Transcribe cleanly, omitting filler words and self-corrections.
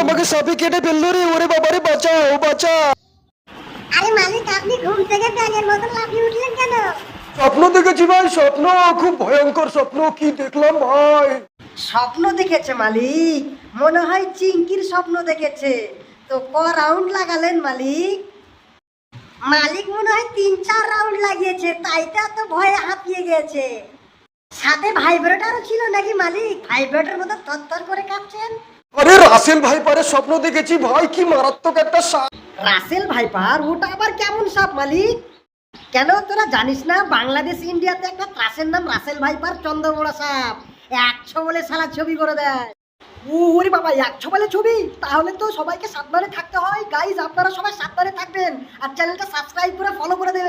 আমাকে সাপে কেটে ফেললো রে, ওরে বাবারে বাঁচাও বাঁচাও। আরে মালিক, আপনি ঘুম থেকে ব্যাঙের মতন লাফিয়ে উঠলেন কেন? স্বপ্ন দেখেছি ভাই, স্বপ্ন, খুব ভয়ঙ্কর স্বপ্ন। কি দেখলাম ভাই? স্বপ্ন দেখেছে মালিক? মনে হয় চিংকির স্বপ্ন দেখেছে। তো ক রাউন্ড লাগালেন মালিক? মালিক মনে হয় 3-4 রাউন্ড লাগিয়েছে, তাইটা তো ভয়ে হাঁপিয়ে গেছে। সাথে ভাইব্রেটারও ছিল নাকি মালিক? ভাইব্রেটার মতো থরথর করে কাঁপছেন। আরে রাসেল ভাই পারে স্বপ্ন দেখেছি ভাই, কি মারাত্মক একটা সাপ। Russell viper? ওটা আবার কেমন সাপ মালিক? কেন তোরা জানিস না বাংলাদেশ ইন্ডিয়াতে একটা ত্রাসের নাম রাসেল ভাইপার, চন্দ্রবোড়া সাপ। 100 বলে সালা ছবি করে দেয়। ওরে বাবা, 100 বলে ছবি? তাহলে তো সবাইকে সাবধানে থাকতে হয়। গাইজ, আপনারা সবাই সাবধানে থাকবেন আর চ্যানেলটা সাবস্ক্রাইব করে ফলো করে দেবেন।